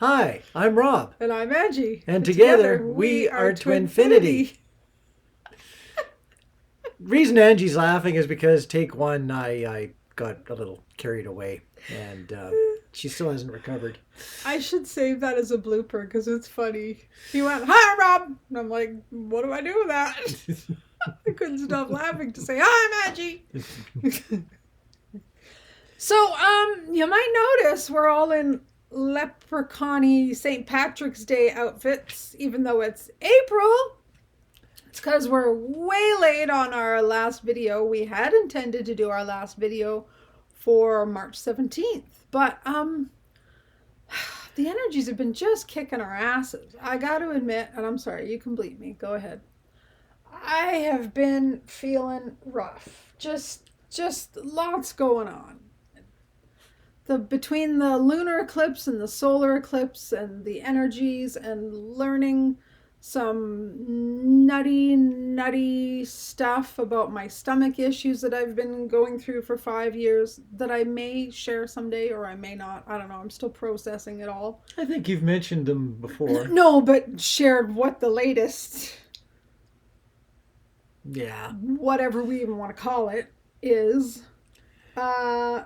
Hi, I'm Rob. And I'm Angie. And together we are TwinFinity. Reason Angie's laughing is because take one, I got a little carried away and she still hasn't recovered. I should save that as a blooper because it's funny. He went, "Hi, Rob," and I'm like, "What do I do with that?" I couldn't stop laughing to say, "Hi, I'm Angie." So, you might notice we're all in leprechaun-y St. Patrick's Day outfits, even though it's April. It's because we're way late on our last video. We had intended to do our last video for March 17th, but the energies have been just kicking our asses. I got to admit, and I'm sorry, you can bleep me. Go ahead. I have been feeling rough. Just lots going on. Between the lunar eclipse and the solar eclipse and the energies and learning some nutty stuff about my stomach issues that I've been going through for 5 years that I may share someday or I may not. I don't know. I'm still processing it all. I think you've mentioned them before. No, but shared what the latest, whatever we even want to call it, is.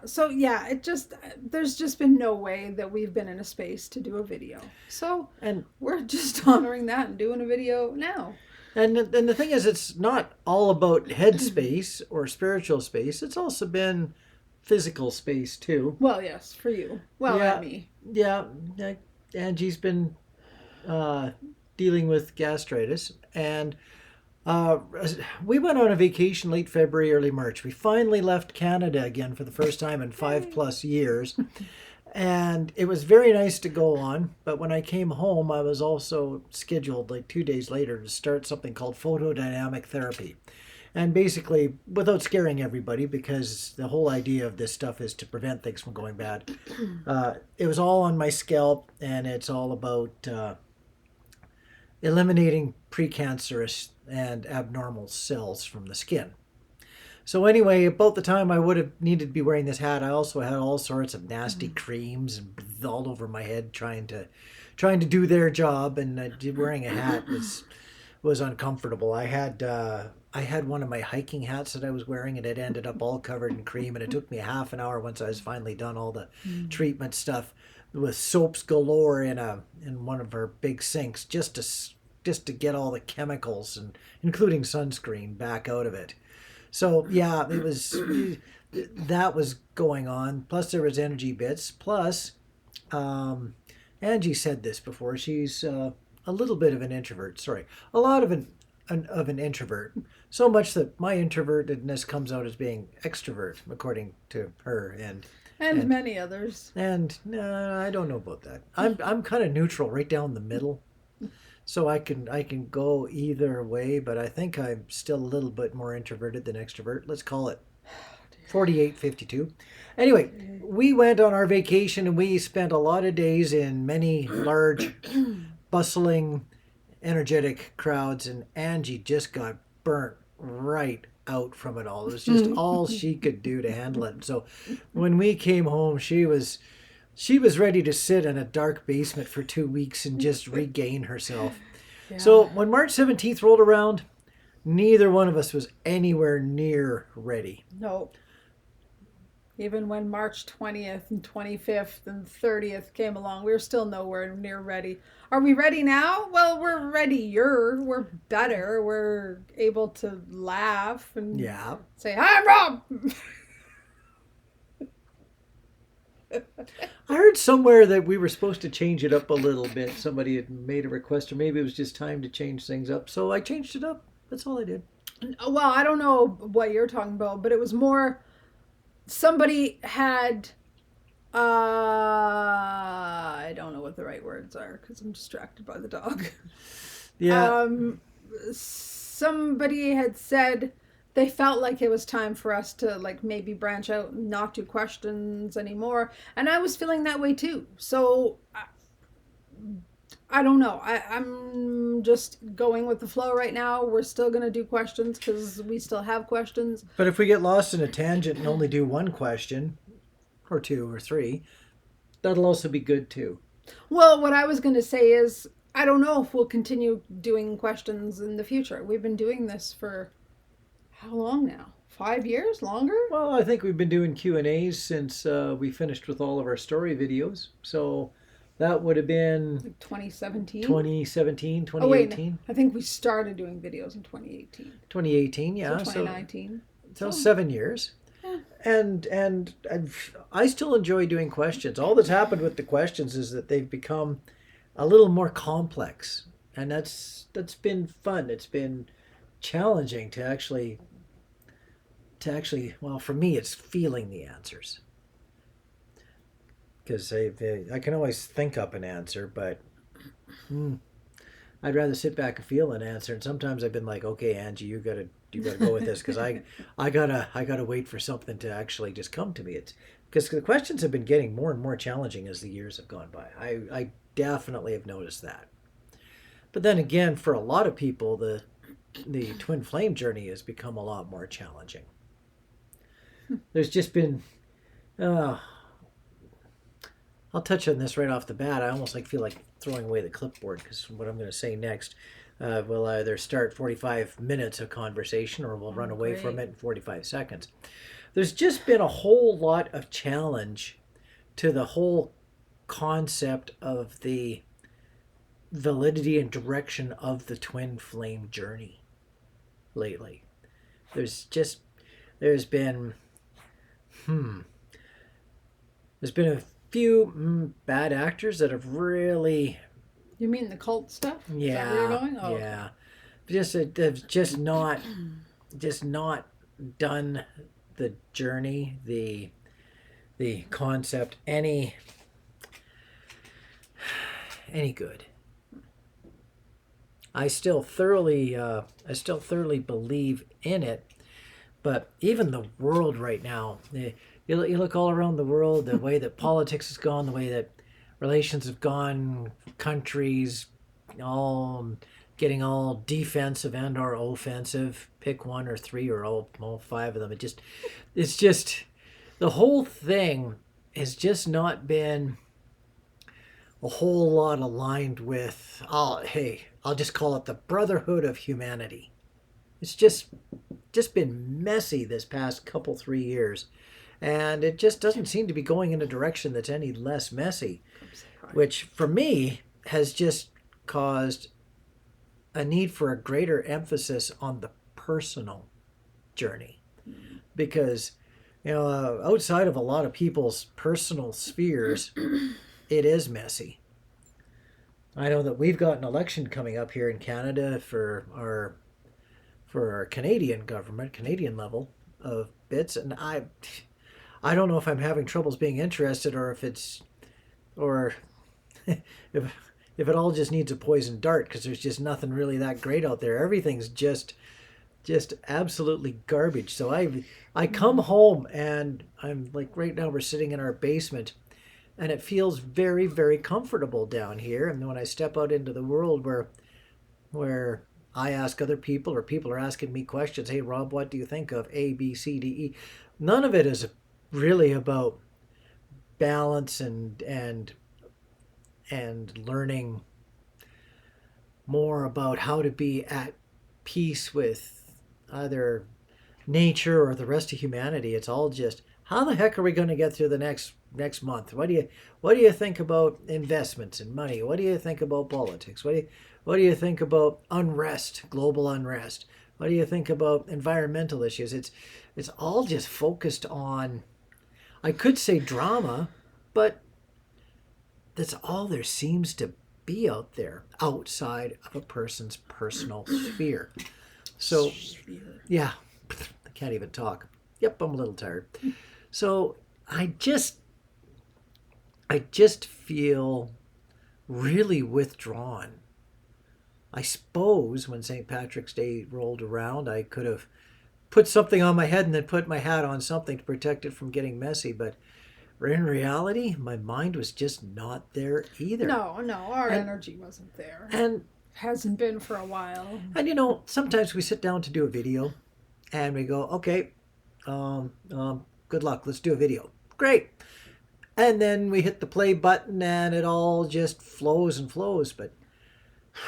So yeah, there's just been no way that we've been in a space to do a video. So, and we're just honoring that and doing a video now. And the thing is, it's not all about head space or spiritual space. It's also been physical space too. Well, yes, for you. Well, yeah, and me. Yeah, Angie's been dealing with gastritis, and we went on a vacation late February, early March. We finally left Canada again for the first time in 5+ years. And it was very nice to go on. But when I came home, I was also scheduled like 2 days later to start something called photodynamic therapy. And basically, without scaring everybody, because the whole idea of this stuff is to prevent things from going bad, it was all on my scalp, and it's all about eliminating precancerous and abnormal cells from the skin. So anyway, about the time I would have needed to be wearing this hat, I also had all sorts of nasty creams and all over my head trying to do their job, and wearing a hat was uncomfortable. I had one of my hiking hats that I was wearing, and it ended up all covered in cream, and it took me half an hour once I was finally done all the treatment stuff with soaps galore in one of our big sinks just to get all the chemicals and including sunscreen back out of it. So yeah, that was going on. Plus there was energy bits. Plus, Angie said this before. She's a little bit of an introvert. Sorry, a lot of an introvert. So much that my introvertedness comes out as being extrovert, according to her and many others. And I don't know about that. I'm kind of neutral, right down the middle. So I can go either way, but I think I'm still a little bit more introverted than extrovert. Let's call it 48-52. Anyway, we went on our vacation and we spent a lot of days in many large, bustling, energetic crowds, and Angie just got burnt right out from it all. It was just all she could do to handle it. So when we came home, she was ready to sit in a dark basement for 2 weeks and just regain herself. Yeah. So when March 17th rolled around, neither one of us was anywhere near ready. No. Even when March 20th and 25th and 30th came along, we were still nowhere near ready. Are we ready now? Well, we're readier. We're better. We're able to laugh and say, "Hi, Rob!" I heard somewhere that we were supposed to change it up a little bit. Somebody had made a request, or maybe it was just time to change things up. So I changed it up. That's all I did. Well, I don't know what you're talking about, but it was more somebody had, I don't know what the right words are because I'm distracted by the dog. Yeah. Somebody had said they felt like it was time for us to like maybe branch out and not do questions anymore. And I was feeling that way too. So I don't know. I'm just going with the flow right now. We're still going to do questions because we still have questions. But if we get lost in a tangent and only do one question or two or three, that'll also be good too. Well, what I was going to say is, I don't know if we'll continue doing questions in the future. We've been doing this for how long now? 5 years? Longer? Well, I think we've been doing Q&As since we finished with all of our story videos. So that would have been Like 2017? 2017, Oh, wait. 2018. I think we started doing videos in 2018. 2018, yeah. So 2019. So 7 years. Yeah. And I still enjoy doing questions. All that's happened with the questions is that they've become a little more complex. And that's been fun. It's been challenging to actually well, for me it's feeling the answers, because I can always think up an answer, but I'd rather sit back and feel an answer. And sometimes I've been like, okay, Angie, you gotta go with this, because I gotta wait for something to actually just come to me. It's because the questions have been getting more and more challenging as the years have gone by. I definitely have noticed that. But then again, for a lot of people, the twin flame journey has become a lot more challenging. There's just been, I'll touch on this right off the bat. I almost feel like throwing away the clipboard, because what I'm going to say next will either start 45 minutes of conversation, or we'll run away from it in 45 seconds. There's just been a whole lot of challenge to the whole concept of the validity and direction of the twin flame journey lately. There's been a few bad actors that have really. You mean the cult stuff? Yeah. Is that where you're going? Oh. Yeah. They've just not done the journey, the concept any good. I still thoroughly believe in it. But even the world right now, you look all around the world, the way that politics has gone, the way that relations have gone, countries all getting all defensive and or offensive. Pick one or three or all five of them. It's just the whole thing has just not been a whole lot aligned with, I'll just call it the brotherhood of humanity. It's just been messy this past 3 years, and it just doesn't seem to be going in a direction that's any less messy, which for me has just caused a need for a greater emphasis on the personal journey, because outside of a lot of people's personal spheres, it is messy. I know that we've got an election coming up here in Canada for our Canadian government, Canadian level of bits, and I don't know if I'm having troubles being interested, or if if it all just needs a poison dart, because there's just nothing really that great out there. Everything's just absolutely garbage. So I come home, and I'm like, right now we're sitting in our basement, and it feels very, very comfortable down here. And when I step out into the world where I ask other people, or people are asking me questions, hey Rob, what do you think of A, B, C, D, E? None of it is really about balance and learning more about how to be at peace with either nature or the rest of humanity. It's all just, how the heck are we going to get through the next month? What do you think about investments and money? What do you think about politics? What do you think about unrest, global unrest? What do you think about environmental issues? It's all just focused on, I could say drama, but that's all there seems to be out there outside of a person's personal sphere. So, yeah, I can't even talk. Yep, I'm a little tired. So I just feel really withdrawn. I suppose when St. Patrick's Day rolled around, I could have put something on my head and then put my hat on something to protect it from getting messy. But in reality, my mind was just not there either. No, our energy wasn't there. And hasn't been for a while. And sometimes we sit down to do a video and we go, okay, good luck, let's do a video. Great. And then we hit the play button and it all just flows and flows. But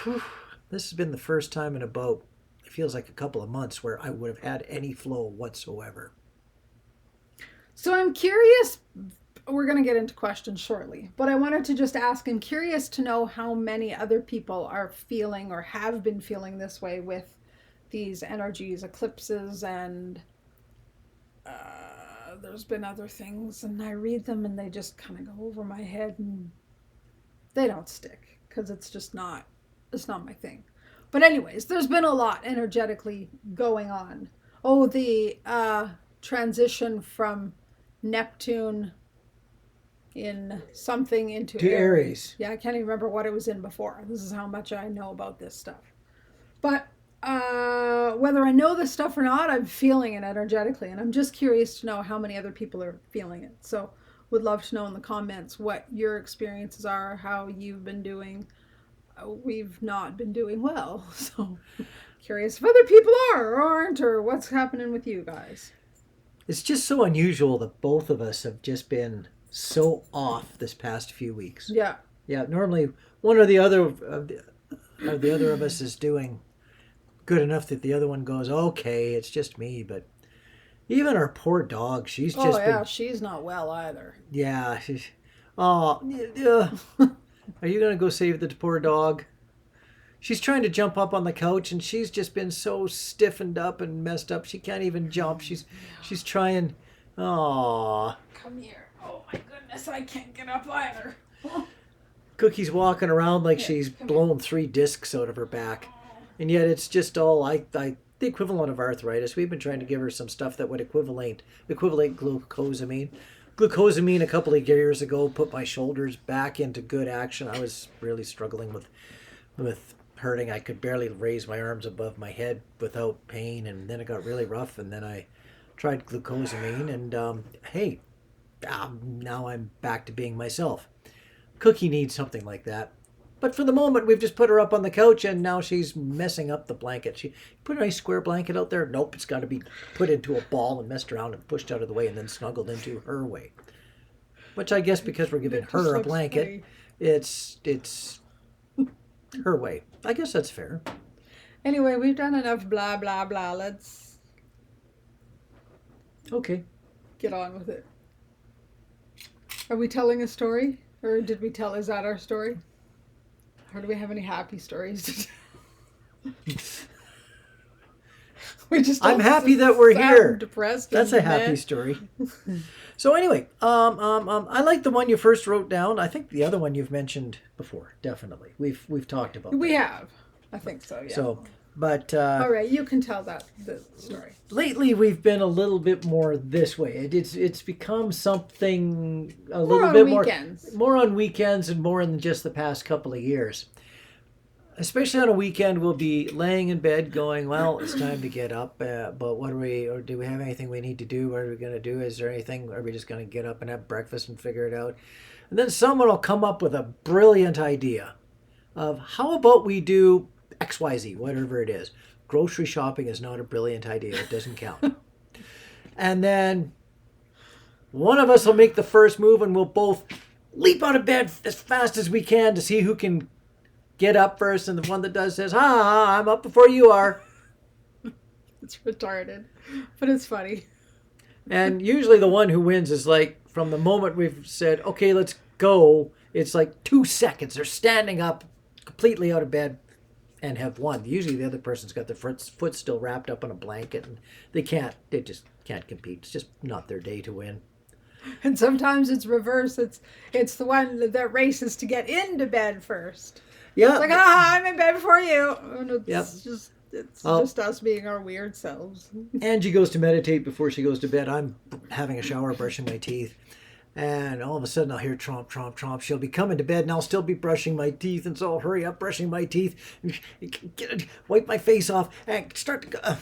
whew, this has been the first time in about, it feels like a couple of months where I would have had any flow whatsoever. So I'm curious, we're going to get into questions shortly, but I wanted to just ask, I'm curious to know how many other people are feeling or have been feeling this way with these energies, eclipses, and there's been other things, and I read them and they just kind of go over my head and they don't stick because it's not my thing. But anyways, there's been a lot energetically going on. Oh, the transition from Neptune in something into To Aries. Yeah, I can't even remember what it was in before. This is how much I know about this stuff. But whether I know this stuff or not, I'm feeling it energetically, and I'm just curious to know how many other people are feeling it. So would love to know in the comments what your experiences are, how you've been doing. We've not been doing well, so curious if other people are or aren't, or what's happening with you guys. It's just so unusual that both of us have just been so off this past few weeks. Yeah. Yeah, normally one or the other of the other of us is doing good enough that the other one goes, okay, it's just me. But even our poor dog, she's just been, she's not well either. yeah. Oh, are you going to go save the poor dog? She's trying to jump up on the couch and she's just been so stiffened up and messed up. She can't even jump. She's trying. Oh. Come here. Oh my goodness, I can't get up either. Cookie's walking around like she's blown 3 discs out of her back. And yet it's just all the equivalent of arthritis. We've been trying to give her some stuff that would equivalent glucosamine. Glucosamine a couple of years ago put my shoulders back into good action. I was really struggling with hurting. I could barely raise my arms above my head without pain, and then it got really rough, and then I tried glucosamine, and hey, now I'm back to being myself. Cookie needs something like that. But for the moment, we've just put her up on the couch, and now she's messing up the blanket. She put a nice square blanket out there. Nope, it's got to be put into a ball and messed around and pushed out of the way and then snuggled into her way. Which I guess because we're giving her a blanket, funny. it's her way. I guess that's fair. Anyway, we've done enough blah blah blah. Let's Okay. get on with it. Are we telling a story? Or is that our story? Or do we have any happy stories to tell? I'm happy that we're here. Depressed. That's a happy story. So anyway, I like the one you first wrote down. I think the other one you've mentioned before. Definitely, we've talked about. We that. have. I think so. Yeah. So, but all right, you can tell the story. Lately, we've been a little bit more this way. It's become something a More little on bit weekends. more on weekends and more in just the past couple of years. Especially on a weekend, we'll be laying in bed going, well, it's time to get up, but what or do we have anything we need to do? What are we going to do? Is there anything? Are we just going to get up and have breakfast and figure it out? And then someone will come up with a brilliant idea of how about we do XYZ, whatever it is. Grocery shopping is not a brilliant idea. It doesn't count. And then one of us will make the first move and we'll both leap out of bed as fast as we can to see who can get up first, and the one that does says, I'm up before you are. It's retarded, but it's funny. And usually the one who wins is like, from the moment we've said, okay, let's go, it's like 2 seconds. They're standing up completely out of bed and have won. Usually the other person's got their foot still wrapped up in a blanket, and they just can't compete. It's just not their day to win. And sometimes it's reverse. It's the one that races to get into bed first. Yeah. It's like, I'm in bed before you. And it's just us being our weird selves. Angie goes to meditate before she goes to bed. I'm having a shower, brushing my teeth. And all of a sudden I'll hear tromp, tromp, tromp. She'll be coming to bed and I'll still be brushing my teeth. And so I'll hurry up brushing my teeth. Wipe my face off and start to go.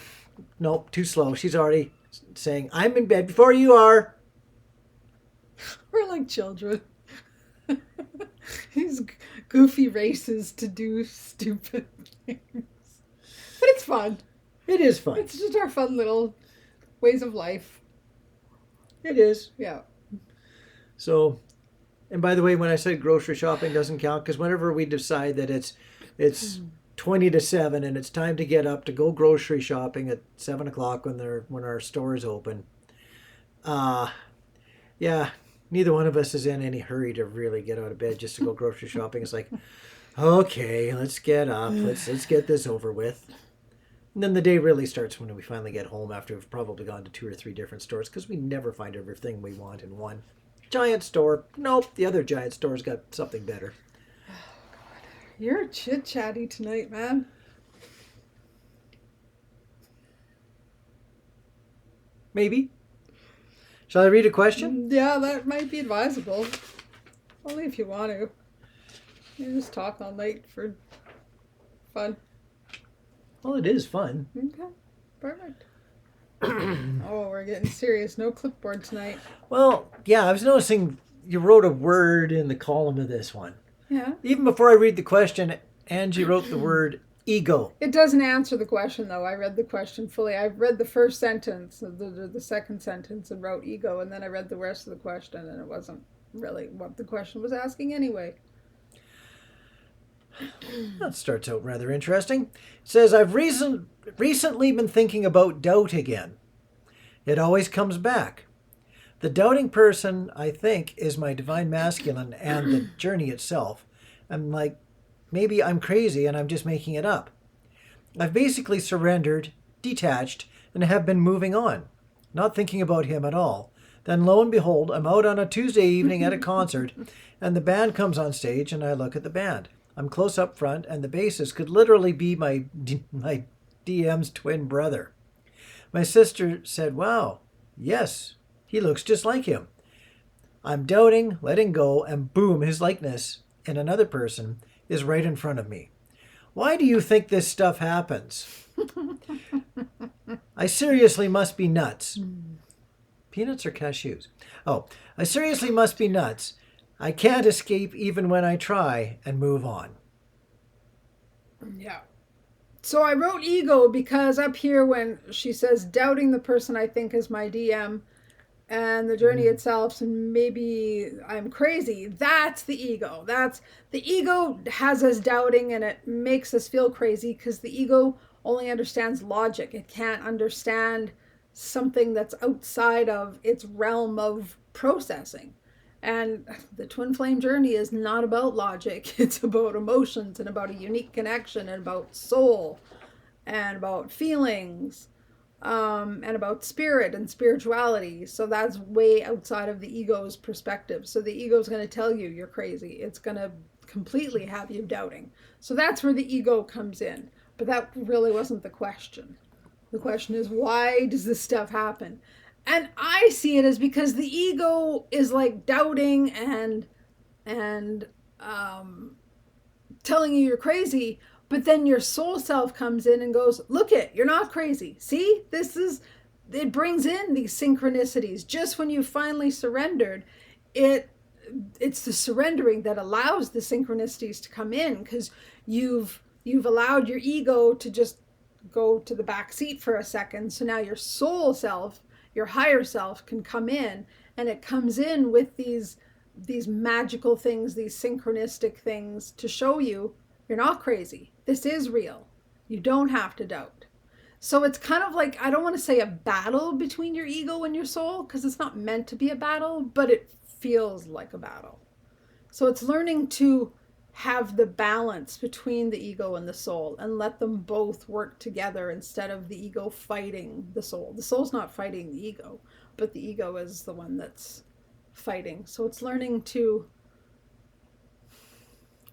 Nope, too slow. She's already saying, I'm in bed before you are. We're like children. These goofy races to do stupid things. But it's fun. It is fun. It's just our fun little ways of life. It is. Yeah. So And by the way, when I said grocery shopping doesn't count, because whenever we decide that it's 20 to 7 and it's time to get up to go grocery shopping at 7 o'clock when our store is open, uh, yeah, neither one of us is in any hurry to really get out of bed just to go grocery shopping. It's like, okay, let's get up. Let's get this over with. And then the day really starts when we finally get home after we've probably gone to 2 or 3 different stores because we never find everything we want in one giant store. Nope, the other giant store's got something better. You're chit-chatty tonight, man. Maybe. Shall I read a question? Yeah, that might be advisable. Only if you want to. You just talk all night for fun. Well, it is fun. Okay, perfect. Oh, we're getting serious. No clipboard tonight. Well, yeah, I was noticing you wrote a word in the column of this one. Yeah. Even before I read the question, Angie wrote the word ego. It doesn't answer the question, though. I read the question fully. I read the first sentence, the second sentence, and wrote ego, and then I read the rest of the question, and it wasn't really what the question was asking anyway. That starts out rather interesting. It says, I've recently been thinking about doubt again. It always comes back. The doubting person, I think, is my divine masculine and the journey itself. I'm like, maybe I'm crazy and I'm just making it up. I've basically surrendered, detached, and have been moving on, not thinking about him at all. Then lo and behold, I'm out on a Tuesday evening at a concert, and the band comes on stage, and I look at the band. I'm close up front, and the bassist could literally be my DM's twin brother. My sister said, wow, yes, he looks just like him. I'm doubting, letting go, and boom, his likeness in another person is right in front of me. Why do you think this stuff happens? I seriously must be nuts. Peanuts or cashews? Oh, I seriously must be nuts. I can't escape even when I try and move on. Yeah. So I wrote ego because up here when she says doubting the person I think is my DM and the journey itself and maybe I'm crazy, that's the ego. That's the ego has us doubting and it makes us feel crazy because the ego only understands logic. It can't understand something that's outside of its realm of processing. And the twin flame journey is not about logic. It's about emotions and about a unique connection and about soul and about feelings and about spirit and spirituality. So that's way outside of the ego's perspective. So the ego is going to tell you you're crazy. It's going to completely have you doubting. So that's where the ego comes in. But that really wasn't the question. The question is, why does this stuff happen? And I see it as because the ego is like doubting and telling you you're crazy, but then your soul self comes in and goes, look it, you're not crazy. See, it brings in these synchronicities. Just when you finally surrendered, it's the surrendering that allows the synchronicities to come in because you've allowed your ego to just go to the back seat for a second. So now your soul self, your higher self can come in, and it comes in with these magical things, these synchronistic things to show you you're not crazy. This is real. You don't have to doubt. So it's kind of like, I don't want to say a battle between your ego and your soul because it's not meant to be a battle, but it feels like a battle. So it's learning to have the balance between the ego and the soul and let them both work together instead of the ego fighting the soul. The soul's not fighting the ego, but the ego is the one that's fighting. So it's learning to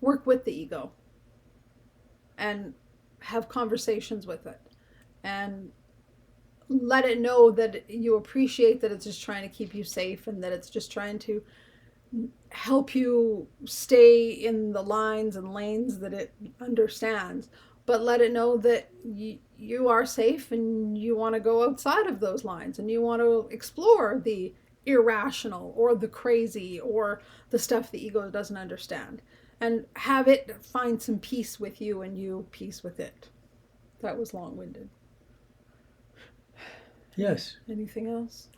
work with the ego and have conversations with it and let it know that you appreciate that it's just trying to keep you safe and that it's just trying to help you stay in the lines and lanes that it understands, but let it know that you are safe and you want to go outside of those lines and you want to explore the irrational or the crazy or the stuff the ego doesn't understand and have it find some peace with you and you peace with it. That was long-winded. Yes. Anything else?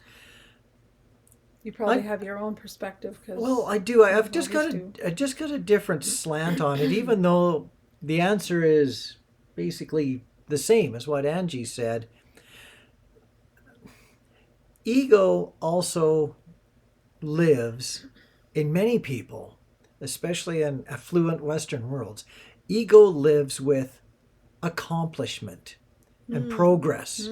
You probably have your own perspective because. Well, I do. I've just always got I just got a different slant on it, even though the answer is basically the same as what Angie said. Ego also lives in many people, especially in affluent Western worlds. Ego lives with accomplishment and progress.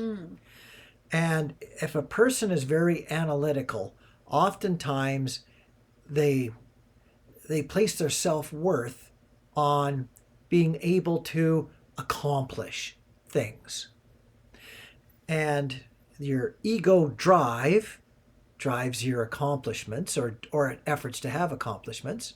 And if a person is very analytical, oftentimes they place their self-worth on being able to accomplish things. And your ego drives your accomplishments or efforts to have accomplishments.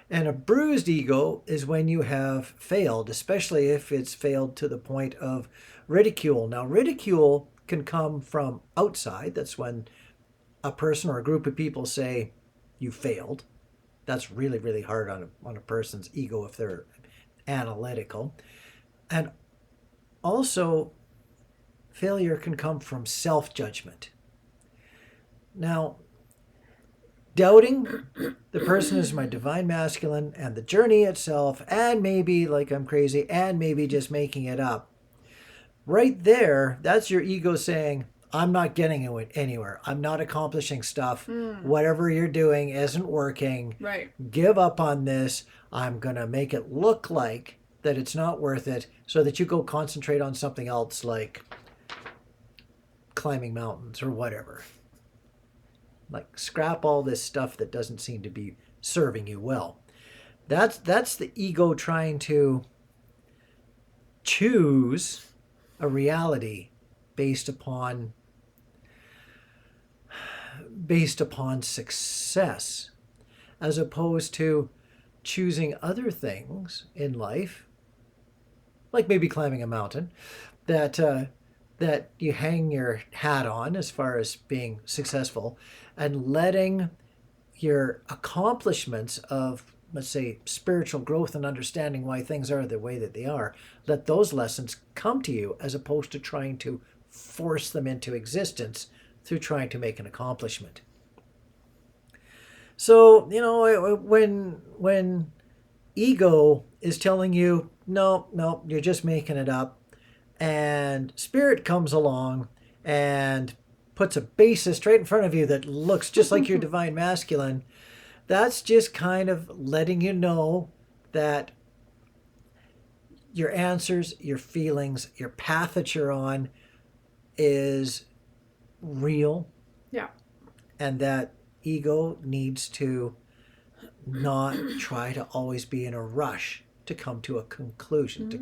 And a bruised ego is when you have failed, especially if it's failed to the point of ridicule. Now, ridicule can come from outside. That's when a person or a group of people say, you failed. That's really, really hard on a person's ego if they're analytical. And also, failure can come from self-judgment. Now, doubting the person is my divine masculine and the journey itself, and maybe like I'm crazy, and maybe just making it up. Right there, that's your ego saying, I'm not getting anywhere. I'm not accomplishing stuff. Whatever you're doing isn't working. Right. Give up on this. I'm going to make it look like that it's not worth it so that you go concentrate on something else like climbing mountains or whatever. Like scrap all this stuff that doesn't seem to be serving you well. That's the ego trying to choose a reality based upon success, as opposed to choosing other things in life, like maybe climbing a mountain, that you hang your hat on as far as being successful, and letting your accomplishments of, let's say, spiritual growth and understanding why things are the way that they are, let those lessons come to you as opposed to trying to force them into existence through trying to make an accomplishment. So, when ego is telling you, no, you're just making it up, and spirit comes along and puts a bassist right in front of you that looks just like your divine masculine, that's just kind of letting you know that your answers, your feelings, your path that you're on is real. Yeah. And that ego needs to not try to always be in a rush to come to a conclusion, to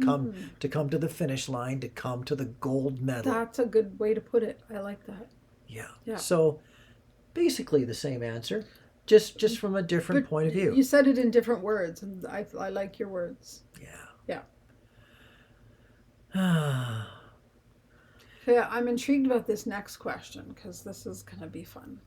come to the finish line, to come to the gold medal. That's a good way to put it. I like that. Yeah. So basically the same answer, just from a different point of view. You said it in different words, and I like your words. Yeah. Yeah, I'm intrigued about this next question because this is going to be fun.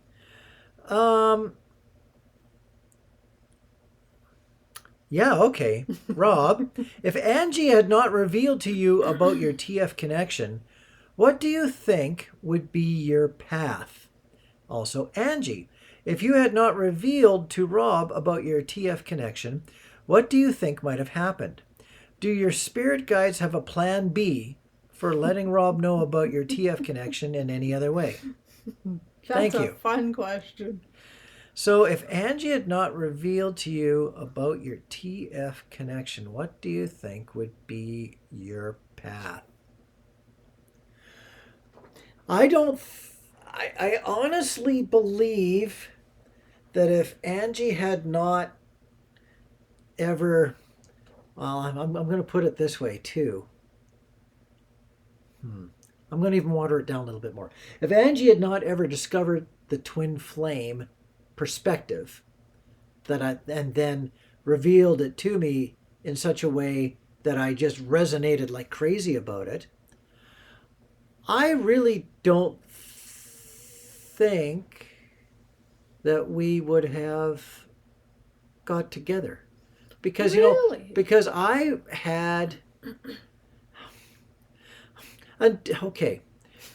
Yeah, okay. Rob, if Angie had not revealed to you about your TF connection, what do you think would be your path? Also, Angie, if you had not revealed to Rob about your TF connection, what do you think might have happened? Do your spirit guides have a plan B for letting Rob know about your TF connection in any other way? Thank you. That's a fun question. So if Angie had not revealed to you about your TF connection, what do you think would be your path? I honestly believe that if Angie had not ever, well, I'm going to put it this way too. I'm going to even water it down a little bit more. If Angie had not ever discovered the twin flame perspective and then revealed it to me in such a way that I just resonated like crazy about it, I really don't think that we would have got together. Because Really? Because I had okay,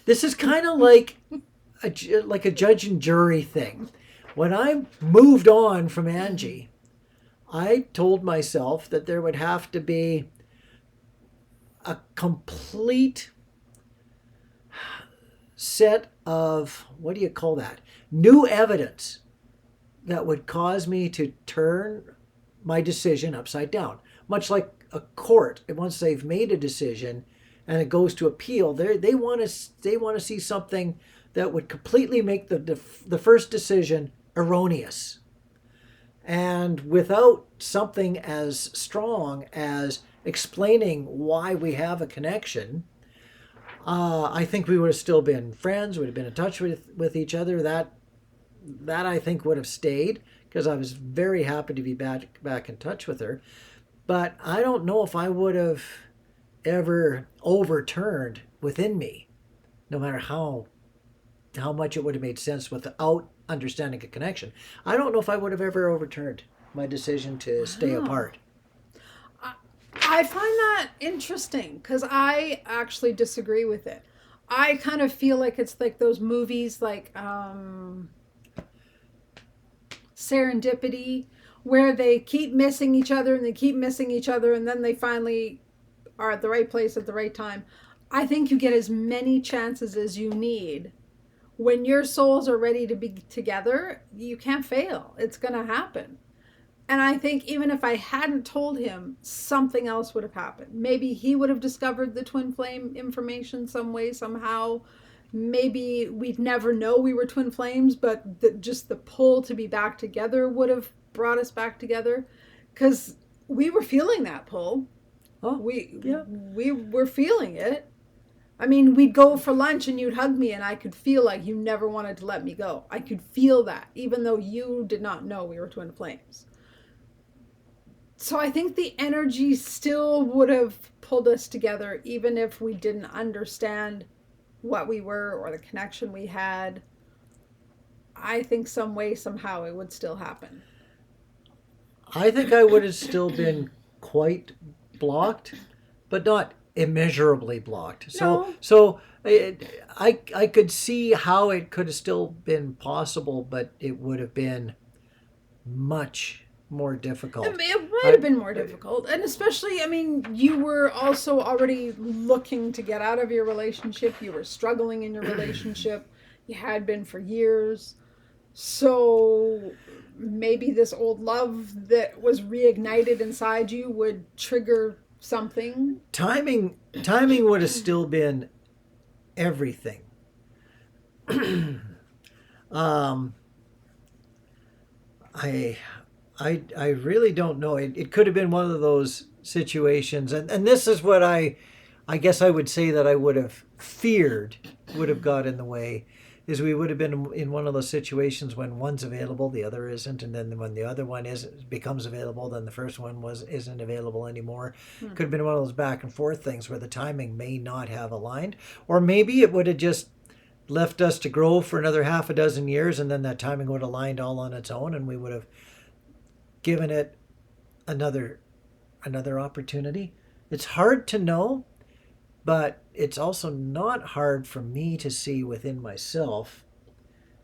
this is kind of like a judge and jury thing. when I moved on from Angie, I told myself that there would have to be a complete set of, what do you call that? New evidence that would cause me to turn my decision upside down. Much like a court, once they've made a decision and it goes to appeal, they want to see something that would completely make the first decision erroneous. And without something as strong as explaining why we have a connection, I think we would have still been friends, would have been in touch with each other. That I think would have stayed, because I was very happy to be back in touch with her. But I don't know if I would have ever overturned within me, no matter how much it would have made sense without understanding a connection. I don't know if I would have ever overturned my decision to stay apart. I find that interesting because I actually disagree with it. I kind of feel like it's like those movies like Serendipity, where they keep missing each other and they keep missing each other and then they finally are at the right place at the right time. I think you get as many chances as you need. When your souls are ready to be together, you can't fail. It's going to happen. And I think even if I hadn't told him, something else would have happened. Maybe he would have discovered the twin flame information some way, somehow. Maybe we'd never know we were twin flames, but just the pull to be back together would have brought us back together. Because we were feeling that pull. Oh, we yeah. We were feeling it. I mean, we'd go for lunch and you'd hug me and I could feel like you never wanted to let me go. I could feel that, even though you did not know we were twin flames. So I think the energy still would have pulled us together, even if we didn't understand what we were or the connection we had. I think some way, somehow, it would still happen. I think I would have still been quite blocked, but not immeasurably blocked. No. So I could see how it could have still been possible, but it would have been much more difficult. It might have been more difficult. And especially, I mean, you were also already looking to get out of your relationship. You were struggling in your relationship. You had been for years. So maybe this old love that was reignited inside you would trigger something. Timing would have still been everything. I really don't know. It could have been one of those situations, and this is what I guess I would say that I would have feared would have got in the way, is we would have been in one of those situations when one's available, the other isn't, and then when the other one becomes available, then the first one isn't available anymore. Could have been one of those back and forth things where the timing may not have aligned, or maybe it would have just left us to grow for another half a dozen years, and then that timing would have aligned all on its own, and we would have given it another opportunity. It's hard to know, but it's also not hard for me to see within myself.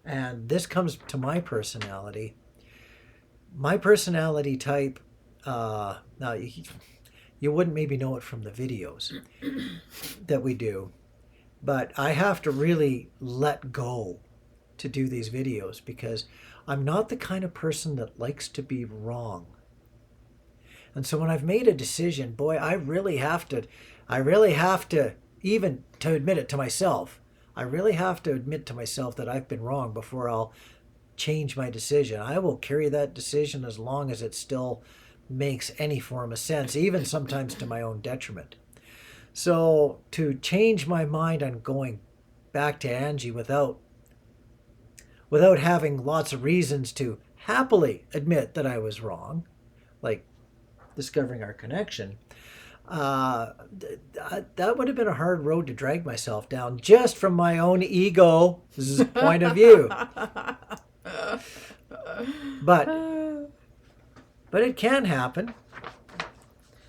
And this comes to my personality. My personality type, now you wouldn't maybe know it from the videos that we do, but I have to really let go to do these videos because I'm not the kind of person that likes to be wrong. And so when I've made a decision, boy, I really have to, even to admit it to myself, I really have to admit to myself that I've been wrong before I'll change my decision. I will carry that decision as long as it still makes any form of sense, even sometimes to my own detriment. So to change my mind on going back to Angie without having lots of reasons to happily admit that I was wrong, like discovering our connection, that would have been a hard road to drag myself down just from my own ego's point of view. But it can happen.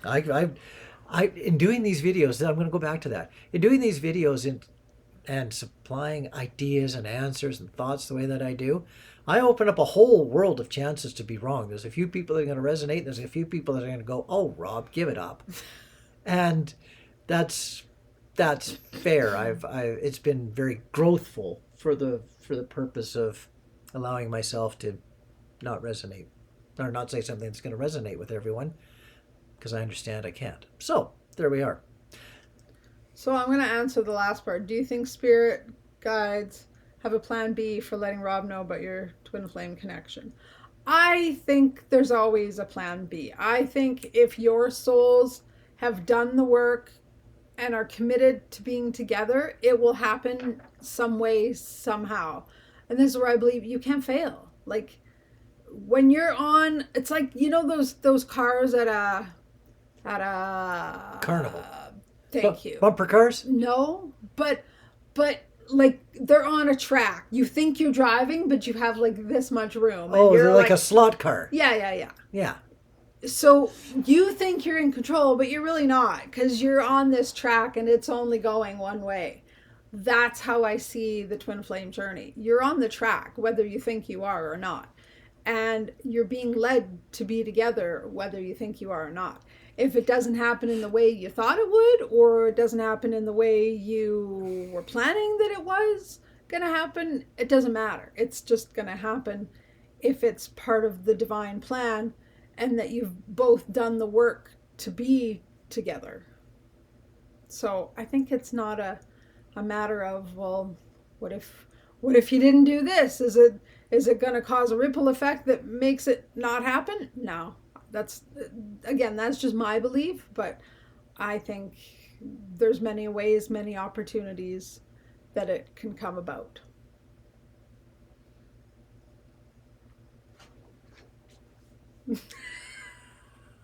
In doing these videos, I'm going to go back to that. In doing these videos and supplying ideas and answers and thoughts the way that I do, I open up a whole world of chances to be wrong. There's a few people that are going to resonate. There's a few people that are going to go, "Oh, Rob, give it up," and that's fair. It's been very growthful for the purpose of allowing myself to not resonate or not say something that's going to resonate with everyone because I understand I can't. So there we are. So I'm going to answer the last part. Do you think spirit guides have a plan B for letting Rob know about your twin flame connection? I think there's always a plan B. I think if your souls have done the work and are committed to being together, it will happen some way, somehow. And this is where I believe you can't fail. Like when you're on, it's like, you know, those cars at a Carnival. Thank you. Bumper cars? No, but like they're on a track. You think you're driving, but you have like this much room. Oh, they're like a slot car. Yeah. Yeah. So you think you're in control, but you're really not, because you're on this track and it's only going one way. That's how I see the twin flame journey. You're on the track, whether you think you are or not. And you're being led to be together, whether you think you are or not. If it doesn't happen in the way you thought it would, or it doesn't happen in the way you were planning that it was going to happen, it doesn't matter. It's just going to happen if it's part of the divine plan and that you've both done the work to be together. So I think it's not a matter of, well, what if you didn't do this? Is it going to cause a ripple effect that makes it not happen? No. That's just my belief, but I think there's many ways, many opportunities that it can come about.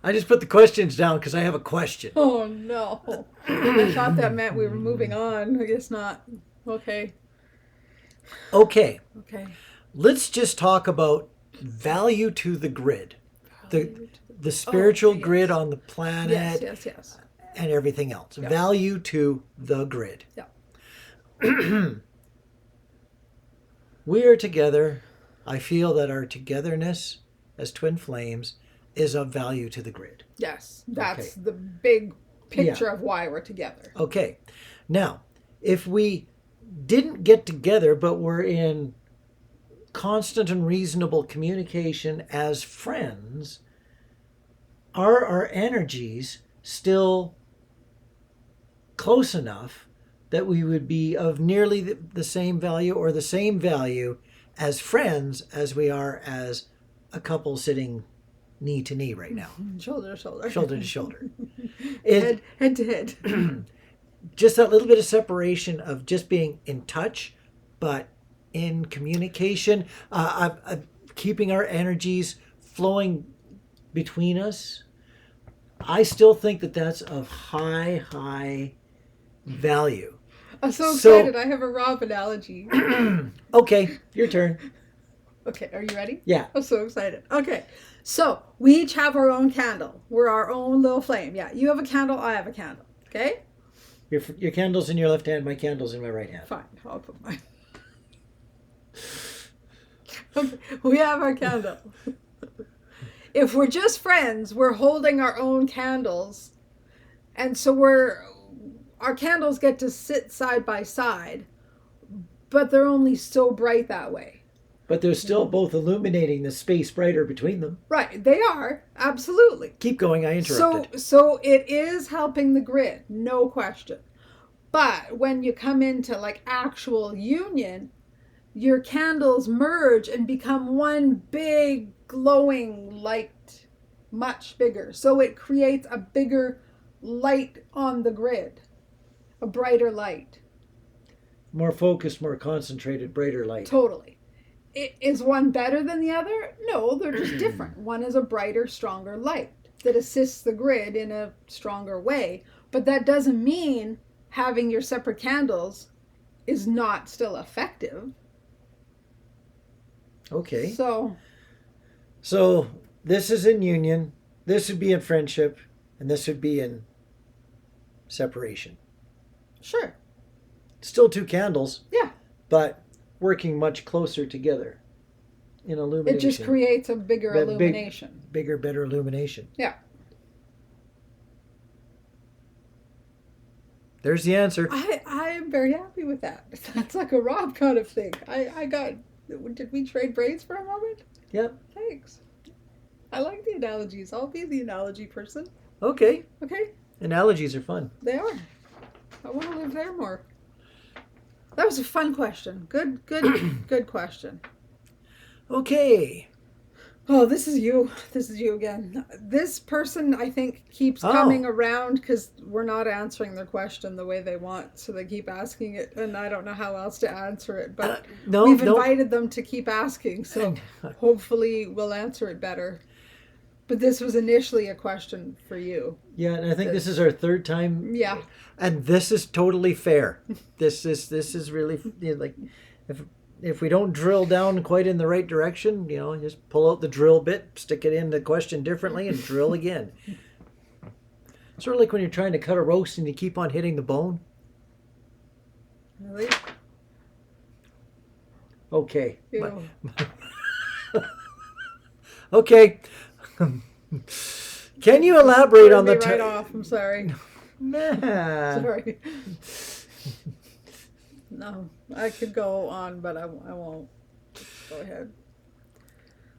I just put the questions down because I have a question. Oh no. I thought that meant we were moving on. I guess not. Okay. Okay. Let's just talk about value to the grid. The spiritual grid on the planet. Yes. And everything else. Yep. Value to the grid. Yeah. We are together. I feel that our togetherness as twin flames is of value to the grid. Yes. That's the big picture of why we're together. Okay. Now, if we didn't get together, but we're in constant and reasonable communication as friends, are our energies still close enough that we would be of nearly the same value or the same value as friends as we are as a couple sitting knee to knee right now? Shoulder to shoulder. Shoulder to shoulder. Head to head. Just that little bit of separation of just being in touch, but in communication, keeping our energies flowing between us. I still think that that's of high value. I'm so excited. I have a Rob analogy. Okay, your turn. Okay, are you ready? Yeah. I'm so excited. Okay, so we each have our own candle. We're our own little flame. Yeah, you have a candle, I have a candle. Okay? Your candle's in your left hand, my candle's in my right hand. Fine, I'll put mine. Okay, we have our candle. If we're just friends, we're holding our own candles. And so our candles get to sit side by side, but they're only so bright that way. But they're still both illuminating the space brighter between them. Right, they are, absolutely. Keep going, I interrupted. So it is helping the grid, no question. But when you come into like actual union, your candles merge and become one big glowing light, much bigger. So it creates a bigger light on the grid, a brighter light. More focused, more concentrated, brighter light. Totally. Is one better than the other? No, they're just different. One is a brighter, stronger light that assists the grid in a stronger way. But that doesn't mean having your separate candles is not still effective. Okay. So this is in union, this would be in friendship, and this would be in separation. Sure. Still two candles. Yeah. But working much closer together. in illumination. It just creates a bigger Big- illumination. Bigger, better illumination. Yeah. There's the answer. I'm very happy with that. That's like a Rob kind of thing. I got. Did we trade braids for a moment? Yep. Thanks. I like the analogies. I'll be the analogy person. Okay. Okay. Analogies are fun. They are. I want to live there more. That was a fun question. Good question. Okay. Oh, this is you. This is you again. This person, I think, keeps coming around because we're not answering their question the way they want. So they keep asking it, and I don't know how else to answer it. But we've invited them to keep asking, so hopefully we'll answer it better. But this was initially a question for you. Yeah, and I think this is our third time. Yeah. And this is totally fair. This is really, like, if we don't drill down quite in the right direction, just pull out the drill bit, stick it in the question differently, and drill again. Sort of like when you're trying to cut a roast and you keep on hitting the bone. Really? Okay. Ew. Okay. Can you elaborate on the right off. I'm sorry. Nah. Sorry. No, I could go on, but I won't. Go ahead.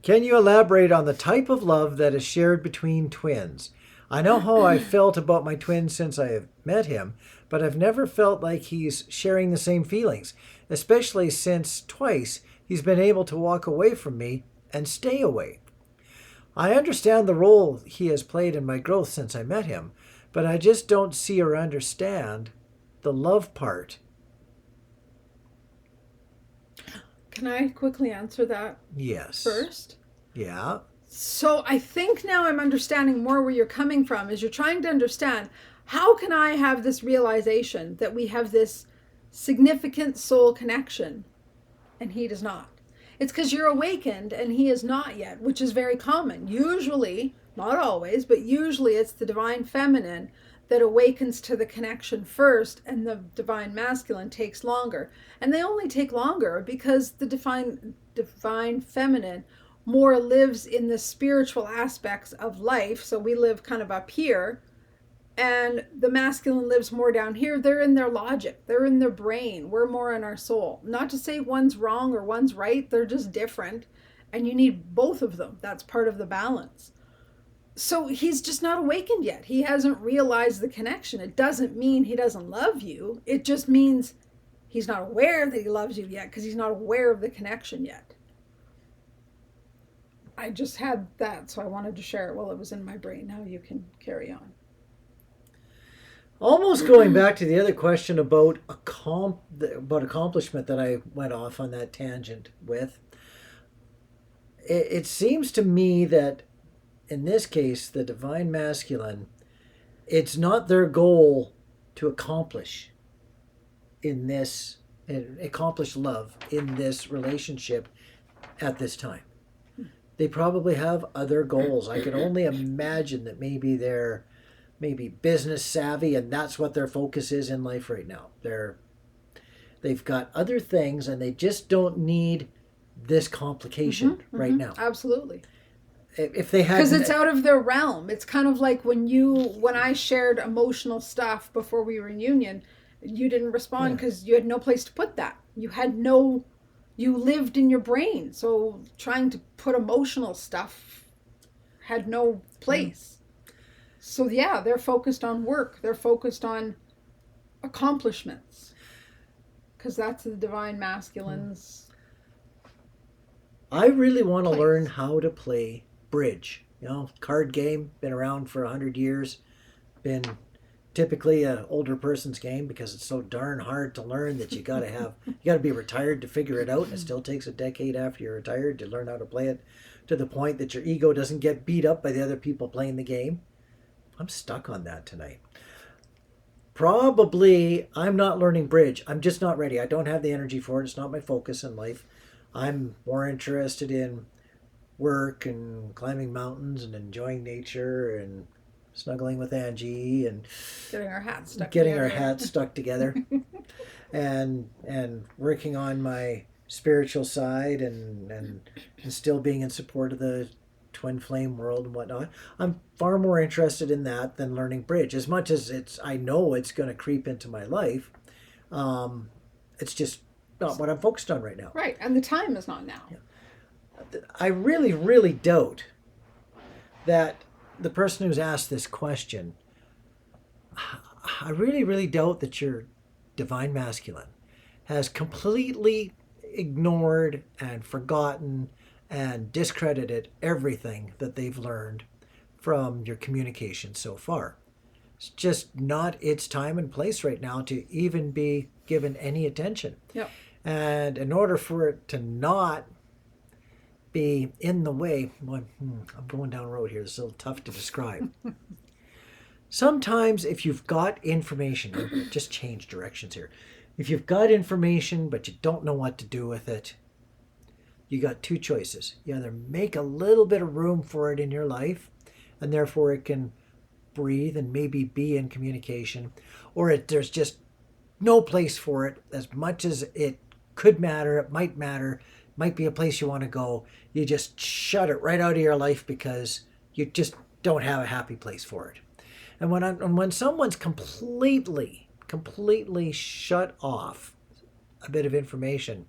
Can you elaborate on the type of love that is shared between twins? I know how I felt about my twin since I have met him, but I've never felt like he's sharing the same feelings, especially since twice he's been able to walk away from me and stay away. I understand the role he has played in my growth since I met him, but I just don't see or understand the love part. Can I quickly answer that Yes. first? Yeah. So I think now I'm understanding more where you're coming from, is you're trying to understand, how can I have this realization that we have this significant soul connection and he does not? It's because you're awakened and he is not yet, which is very common. Usually, not always, but usually it's the divine feminine that awakens to the connection first, and the divine masculine takes longer. And they only take longer because the divine feminine more lives in the spiritual aspects of life. So we live kind of up here, and the masculine lives more down here. They're in their logic, they're in their brain. We're more in our soul. Not to say one's wrong or one's right, they're just different, and you need both of them. That's part of the balance. So he's just not awakened yet. He hasn't realized the connection. It doesn't mean he doesn't love you. It just means he's not aware that he loves you yet, because he's not aware of the connection yet. I just had that, so I wanted to share it while it was in my brain. Now you can carry on. Almost going back to the other question about accomplishment that I went off on that tangent with. It seems to me that in this case, the divine masculine, it's not their goal to accomplish love in this relationship at this time. They probably have other goals. I can only imagine that maybe they're business savvy, and that's what their focus is in life right now. They've got other things, and they just don't need this complication right now. Absolutely. If they had, because it's out of their realm. It's kind of like when I shared emotional stuff before we were in union, you didn't respond because you had no place to put that. You lived in your brain, so trying to put emotional stuff had no place. So yeah, they're focused on work. They're focused on accomplishments, because that's the divine masculine's. I really want to learn how to play bridge. Card game, been around for 100 years, been typically an older person's game because it's so darn hard to learn that you got to be retired to figure it out, and it still takes a decade after you're retired to learn how to play it to the point that your ego doesn't get beat up by the other people playing the game. I'm stuck on that tonight. Probably I'm not learning bridge. I'm just not ready. I don't have the energy for it. It's not my focus in life. I'm more interested in work and climbing mountains and enjoying nature and snuggling with Angie and Getting our hats stuck together and working on my spiritual side and still being in support of the twin flame world and whatnot. I'm far more interested in that than learning bridge. As much as I know it's going to creep into my life, it's just not what I'm focused on right now. Right, and the time is not now. Yeah. I really, really doubt that the person who's asked this question, I really, really doubt that your divine masculine has completely ignored and forgotten and discredited everything that they've learned from your communication so far. It's just not its time and place right now to even be given any attention. Yep. And in order for it to not be in the way, well, I'm going down a road here. It's a little tough to describe. Sometimes if you've got information, just change directions here. If you've got information but you don't know what to do with it, you got two choices. You either make a little bit of room for it in your life, and therefore it can breathe and maybe be in communication, or there's just no place for it. As much as it could matter, it might be a place you want to go, you just shut it right out of your life because you just don't have a happy place for it. And when someone's completely shut off a bit of information,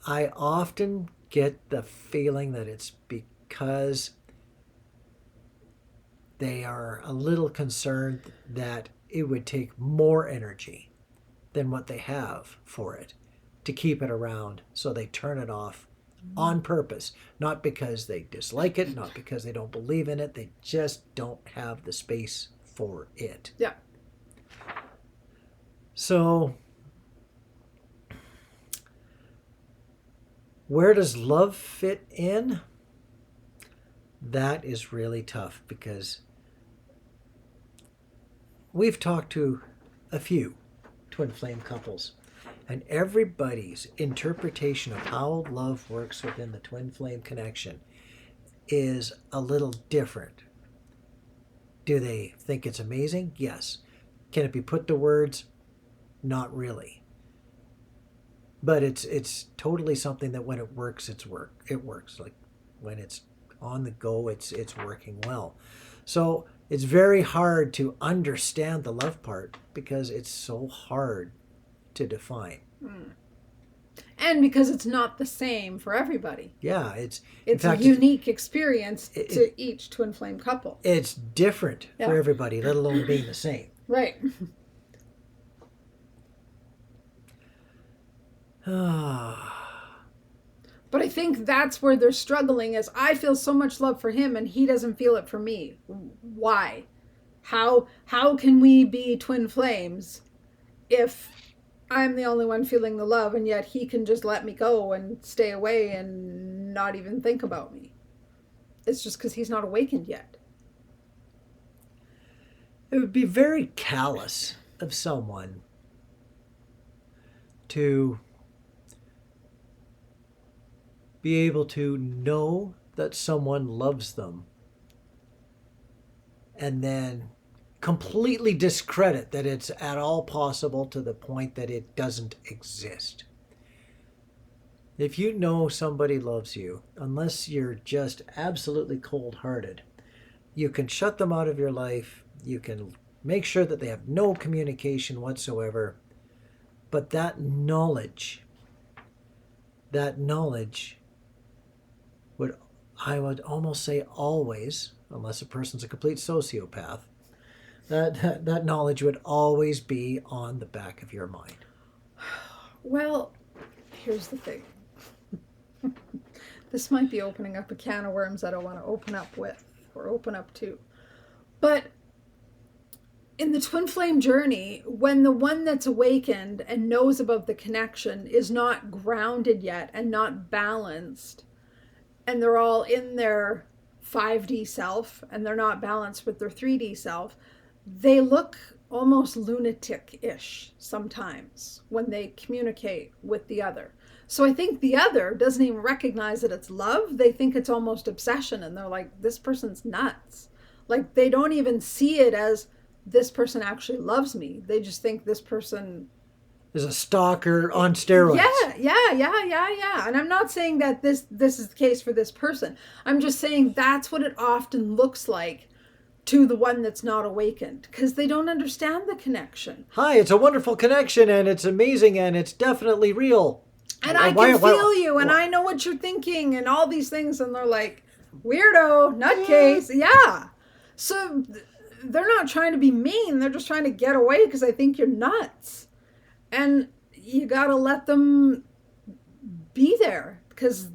I often get the feeling that it's because they are a little concerned that it would take more energy than what they have for it to keep it around, so they turn it off on purpose, not because they dislike it, not because they don't believe in it, they just don't have the space for it. Yeah. So where does love fit in? That is really tough, because we've talked to a few twin flame couples, and everybody's interpretation of how love works within the twin flame connection is a little different. Do they think it's amazing? Yes. Can it be put to words? Not really. But it's totally something that when it works, it works. Like when it's on the go, it's working well. So it's very hard to understand the love part because it's so hard to define. And because it's not the same for everybody. Yeah, it's a unique experience to each twin flame couple. It's different for everybody, let alone being the same. Right. But I think that's where they're struggling, is I feel so much love for him and he doesn't feel it for me. Why? How can we be twin flames if I'm the only one feeling the love, and yet he can just let me go and stay away and not even think about me? It's just because he's not awakened yet. It would be very callous of someone to be able to know that someone loves them and then completely discredit that it's at all possible to the point that it doesn't exist. If you know somebody loves you, unless you're just absolutely cold-hearted, you can shut them out of your life, you can make sure that they have no communication whatsoever, but that knowledge would, I would almost say always, unless a person's a complete sociopath, that knowledge would always be on the back of your mind. Well, here's the thing. This might be opening up a can of worms I don't want to open up to. But in the twin flame journey, when the one that's awakened and knows about the connection is not grounded yet and not balanced, and they're all in their 5D self and they're not balanced with their 3D self, they look almost lunatic-ish sometimes when they communicate with the other. So I think the other doesn't even recognize that it's love. They think it's almost obsession, and they're like, this person's nuts. Like, they don't even see it as this person actually loves me. They just think this person is a stalker on steroids. Yeah. And I'm not saying that this is the case for this person. I'm just saying that's what it often looks like to the one that's not awakened, because they don't understand the connection. Hi, it's a wonderful connection, and it's amazing, and it's definitely real. And I can feel you, and I know what you're thinking, and all these things, and they're like, weirdo, nutcase. Yeah. So they're not trying to be mean. They're just trying to get away because they think you're nuts. And you got to let them be there, because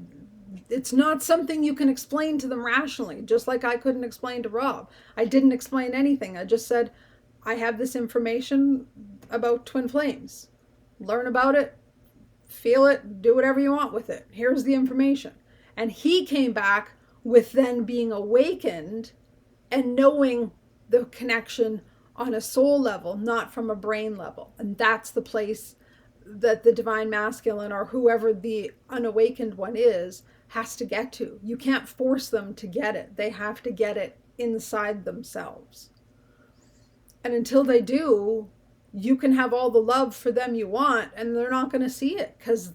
it's not something you can explain to them rationally, just like I couldn't explain to Rob. I didn't explain anything. I just said, I have this information about twin flames. Learn about it, feel it, do whatever you want with it. Here's the information. And he came back with then being awakened and knowing the connection on a soul level, not from a brain level. And that's the place that the divine masculine, or whoever the unawakened one is, has to get to. You can't force them to get it. They have to get it inside themselves. And until they do, you can have all the love for them you want, and they're not going to see it because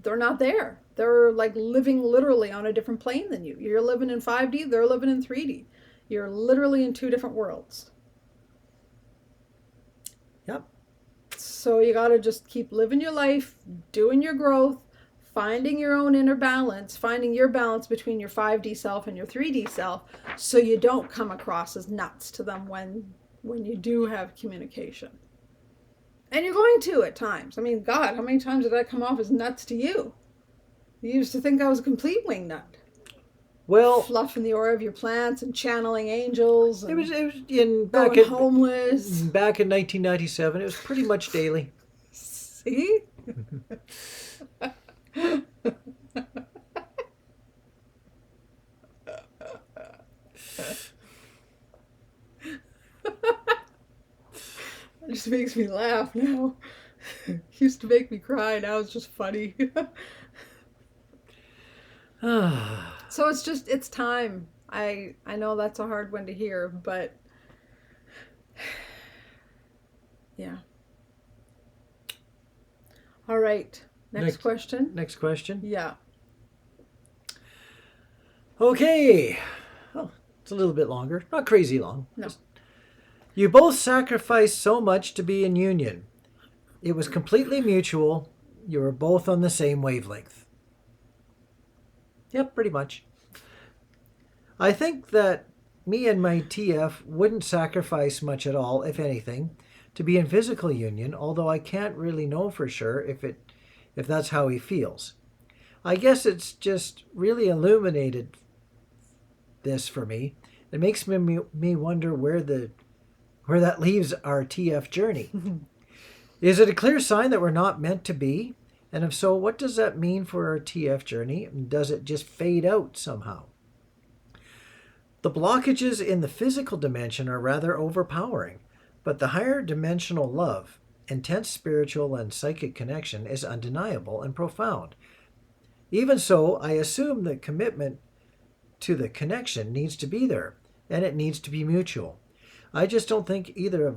they're not there. They're like living literally on a different plane than you. You're living in 5D, they're living in 3D. You're literally in two different worlds. Yep. So you got to just keep living your life, doing your growth, finding your own inner balance, finding your balance between your 5D self and your 3D self, so you don't come across as nuts to them when you do have communication. And you're going to at times. I mean, God, how many times did I come off as nuts to you? You used to think I was a complete wingnut. Well, fluffing the aura of your plants and channeling angels. And it was in homeless. Back in 1997, it was pretty much daily. See? It just makes me laugh now. It used to make me cry. Now it's just funny. So it's time. I know that's a hard one to hear, but yeah. All right. Next question. Next question. Yeah. Okay. Oh, it's a little bit longer. Not crazy long. No. You both sacrificed so much to be in union. It was completely mutual. You were both on the same wavelength. Yep, pretty much. I think that me and my TF wouldn't sacrifice much at all, if anything, to be in physical union, although I can't really know for sure if that's how he feels. I guess it's just really illuminated this for me. It makes me wonder where that leaves our TF journey. Is it a clear sign that we're not meant to be? And if so, what does that mean for our TF journey? Does it just fade out somehow? The blockages in the physical dimension are rather overpowering, but the higher dimensional love, intense spiritual and psychic connection is undeniable and profound. Even so, I assume that commitment to the connection needs to be there, and it needs to be mutual. I just don't think either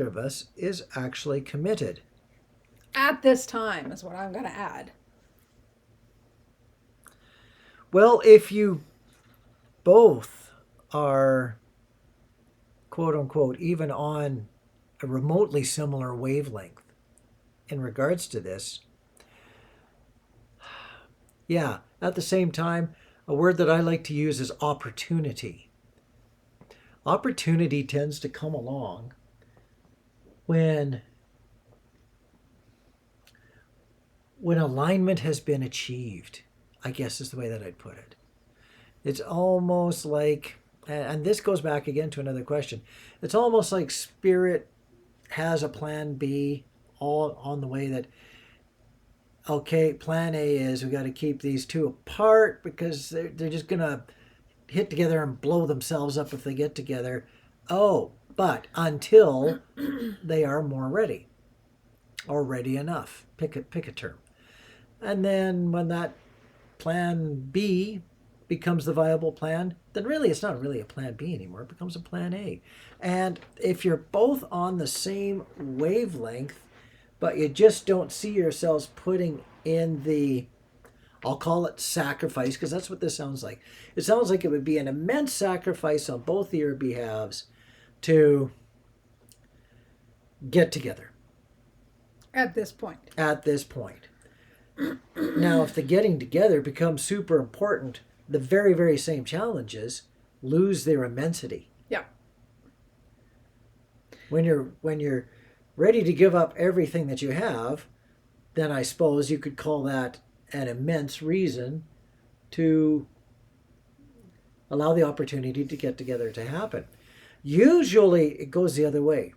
of us is actually committed. At this time is what I'm going to add. Well, if you both are, quote unquote, even on a remotely similar wavelength in regards to this, yeah, at the same time, a word that I like to use is opportunity. Opportunity tends to come along when alignment has been achieved, I guess is the way that I'd put it. It's almost like, and this goes back again to another question, it's almost like spirit has a plan B all on the way that, okay, plan A is we got to keep these two apart because they're just going to hit together and blow themselves up if they get together. Oh, but until they are more ready or ready enough. Pick a term. And then when that plan B becomes the viable plan, then really it's not really a plan B anymore. It becomes a plan A. And if you're both on the same wavelength, but you just don't see yourselves putting in the, I'll call it sacrifice, because that's what this sounds like. It sounds like it would be an immense sacrifice on both of your behalves to get together At this point. at this point. Now, if the getting together becomes super important, the very, very same challenges lose their immensity. Yeah. When you're ready to give up everything that you have, then I suppose you could call that an immense reason to allow the opportunity to get together to happen. Usually it goes the other way.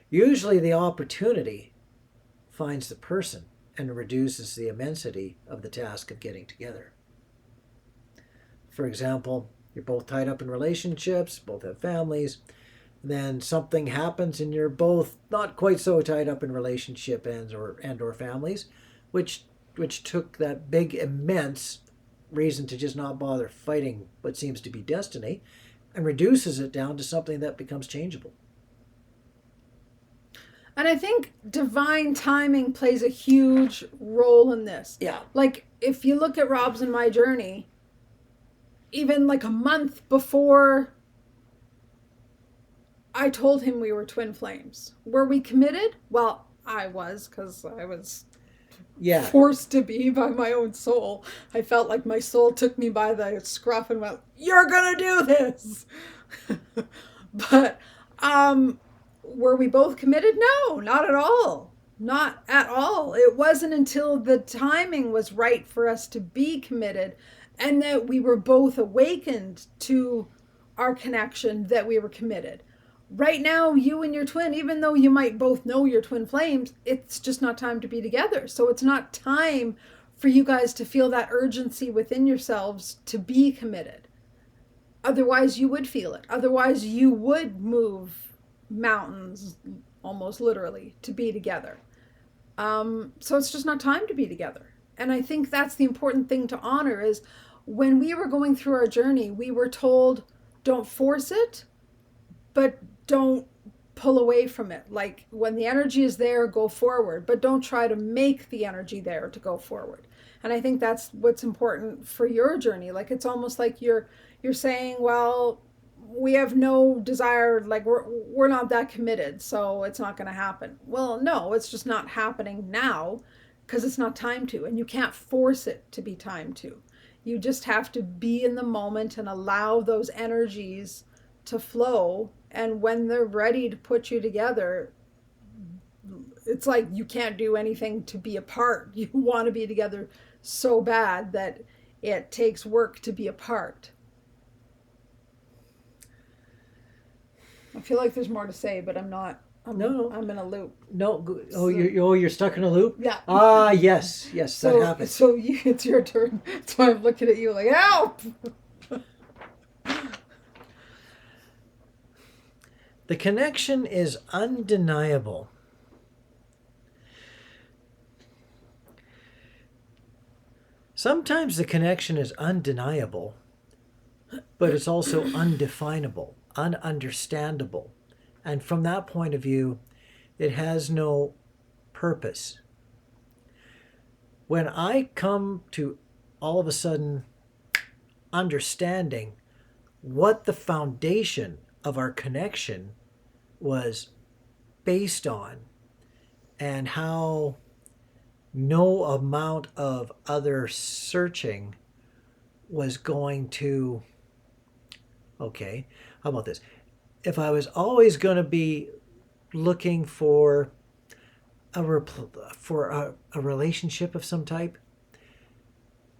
Usually the opportunity finds the person and reduces the immensity of the task of getting together. For example, you're both tied up in relationships, both have families, then something happens and you're both not quite so tied up in relationship and or families, which took that big immense reason to just not bother fighting what seems to be destiny and reduces it down to something that becomes changeable. And I think divine timing plays a huge role in this. Yeah. Like, if you look at Rob's and my journey, even like a month before I told him we were twin flames, were we committed? Well, I was, because I was forced to be by my own soul. I felt like my soul took me by the scruff and went, "You're gonna do this." But were we both committed? No, not at all. Not at all. It wasn't until the timing was right for us to be committed and that we were both awakened to our connection that we were committed. Right now, you and your twin, even though you might both know your twin flames, it's just not time to be together. So it's not time for you guys to feel that urgency within yourselves to be committed. Otherwise, you would feel it. Otherwise, you would move mountains, almost literally, to be together. So it's just not time to be together. And I think that's the important thing to honor is when we were going through our journey, we were told, don't force it, but don't pull away from it. Like, when the energy is there, go forward, but don't try to make the energy there to go forward. And I think that's what's important for your journey. Like, it's almost like you're saying, well, we have no desire, like we're not that committed, so it's not going to happen. Well, no, it's just not happening now because it's not time to, and you can't force it to be time to. You just have to be in the moment and allow those energies to flow, and when they're ready to put you together, it's like you can't do anything to be apart. You want to be together so bad that it takes work to be apart. I feel like there's more to say, but I'm not. I'm in a loop. No. Oh, you're stuck in a loop? Yeah. Ah, yes, that happens. So it's your turn. So I'm looking at you like, help! The connection is undeniable. Sometimes the connection is undeniable, but it's also undefinable, ununderstandable. And from that point of view, it has no purpose. When I come to all of a sudden understanding what the foundation of our connection was based on and how no amount of other searching was going to, okay, how about this? If I was always going to be looking for a relationship of some type,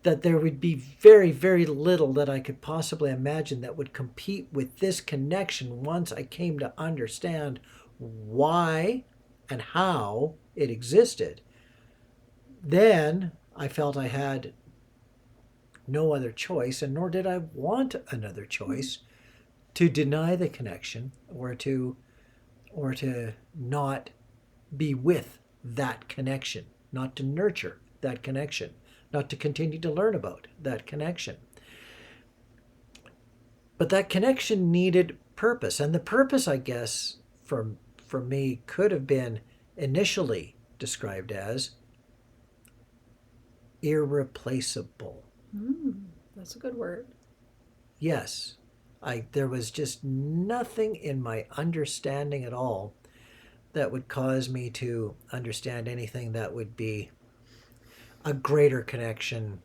that there would be very, very little that I could possibly imagine that would compete with this connection once I came to understand why and how it existed. Then I felt I had no other choice, and nor did I want another choice to deny the connection or to not be with that connection, not to nurture that connection, not to continue to learn about that connection. But that connection needed purpose, and the purpose, I guess, for me could have been initially described as irreplaceable. That's a good word. Yes, there was just nothing in my understanding at all that would cause me to understand anything that would be a greater connection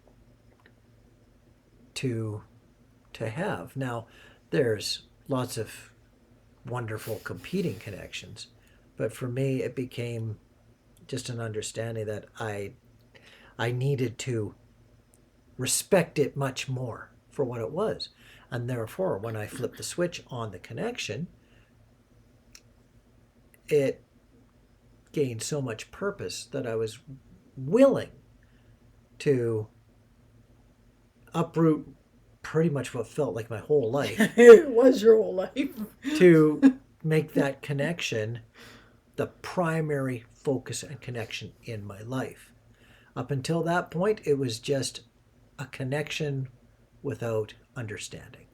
to have. Now, there's lots of wonderful competing connections, but for me it became just an understanding that I needed to respect it much more for what it was. And therefore, when I flipped the switch on the connection, it gained so much purpose that I was willing to uproot pretty much what felt like my whole life. It was your whole life. To make that connection the primary focus and connection in my life. Up until that point, it was just a connection without understanding.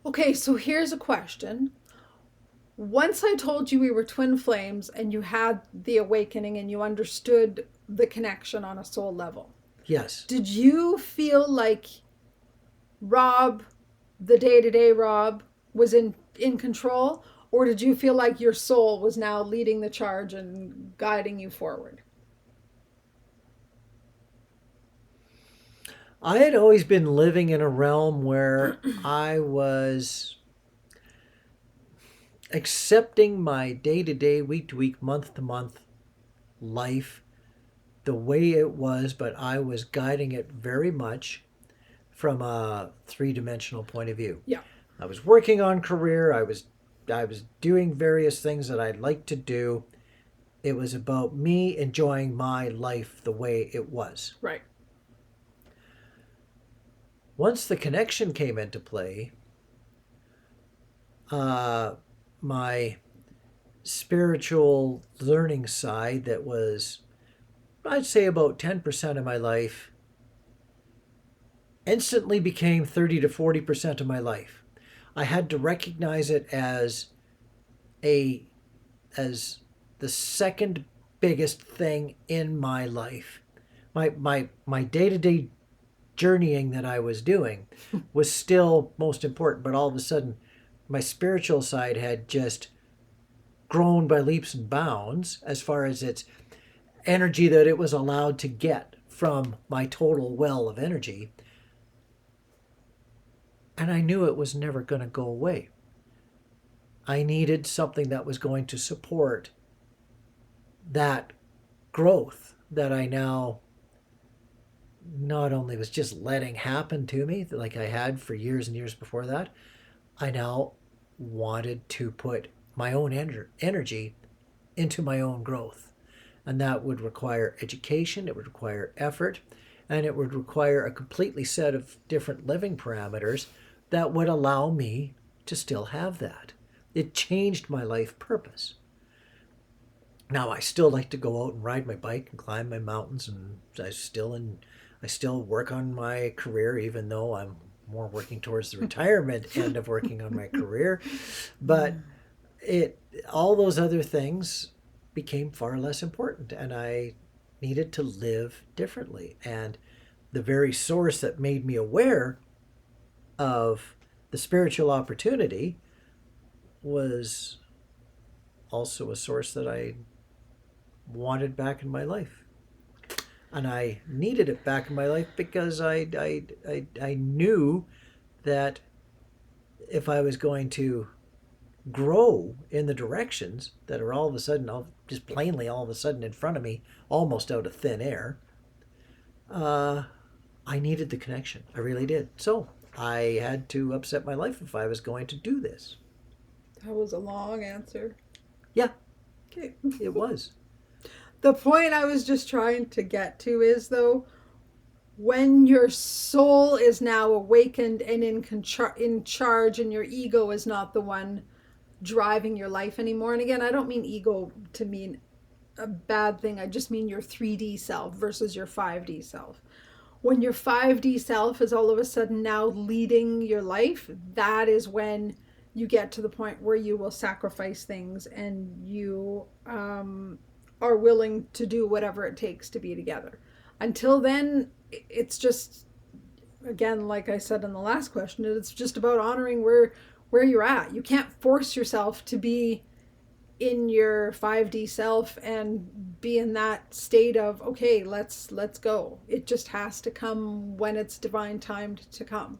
Okay, so here's a question. Once I told you we were twin flames and you had the awakening and you understood the connection on a soul level, Yes. did you feel like Rob, the day-to-day Rob, was in control? Or did you feel like your soul was now leading the charge and guiding you forward? I had always been living in a realm where I was accepting my day to day, week to week, month to month life the way it was, but I was guiding it very much from a three-dimensional point of view. Yeah. I was working on career. I was doing various things that I'd like to do. It was about me enjoying my life the way it was. Right. Once the connection came into play, my spiritual learning side that was, I'd say, about 10% of my life instantly became 30 to 40% of my life. I had to recognize it as the second biggest thing in my life. My day-to-day journeying that I was doing was still most important, but all of a sudden my spiritual side had just grown by leaps and bounds as far as its energy that it was allowed to get from my total well of energy. And I knew it was never going to go away. I needed something that was going to support that growth that I now not only was just letting happen to me like I had for years and years before that, I now wanted to put my own energy into my own growth. And that would require education, it would require effort, and it would require a completely set of different living parameters that would allow me to still have that. It changed my life purpose. Now I still like to go out and ride my bike and climb my mountains, and I still work on my career, even though I'm more working towards the retirement end of working on my career. But all those other things became far less important, and I needed to live differently. And the very source that made me aware of the spiritual opportunity was also a source that I wanted back in my life. And I needed it back in my life because I knew that if I was going to grow in the directions that are all of a sudden, just plainly all of a sudden in front of me, almost out of thin air, I needed the connection. I really did. So I had to upset my life if I was going to do this. That was a long answer. Yeah, Okay. it was. The point I was just trying to get to is, though, when your soul is now awakened and in charge, and your ego is not the one driving your life anymore. And again, I don't mean ego to mean a bad thing. I just mean your 3D self versus your 5D self. When your 5D self is all of a sudden now leading your life, that is when you get to the point where you will sacrifice things, and you are willing to do whatever it takes to be together. Until then, it's just, again, like I said in the last question, it's just about honoring where you're at. You can't force yourself to be in your 5D self and be in that state of, okay, let's go. It just has to come when it's divine timed to come.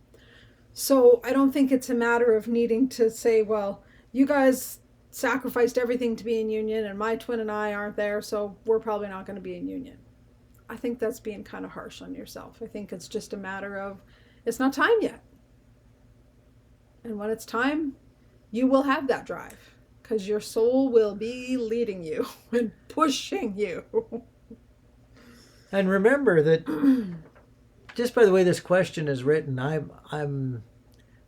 So I don't think it's a matter of needing to say, well, you guys sacrificed everything to be in union and my twin and I aren't there, so we're probably not going to be in union. I think that's being kind of harsh on yourself. I think it's just a matter of, it's not time yet. And when it's time, you will have that drive. Because your soul will be leading you and pushing you. And remember that just by the way this question is written, I'm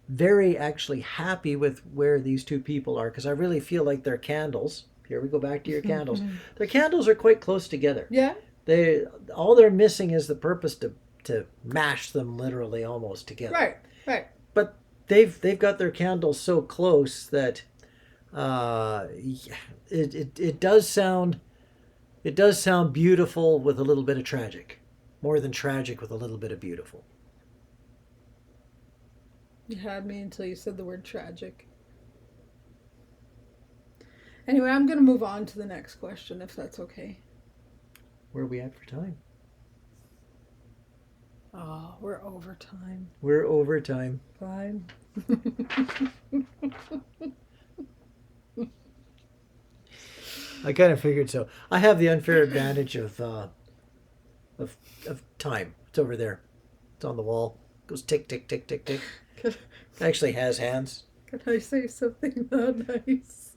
very actually happy with where these two people are, because I really feel like their candles. Here we go back to your candles. Their candles are quite close together. Yeah. All they're missing is the purpose to mash them literally almost together. Right. Right. But they've got their candles so close that. It does sound beautiful with a little bit of tragic, more than tragic with a little bit of beautiful. You had me until you said the word tragic. Anyway, I'm going to move on to the next question, if that's okay. Where are we at for time? Oh, we're over time. We're over time. Fine. I kind of figured so. I have the unfair advantage of time. It's over there. It's on the wall. It goes tick, tick, tick, tick, tick. It actually has hands. Can I say something not nice?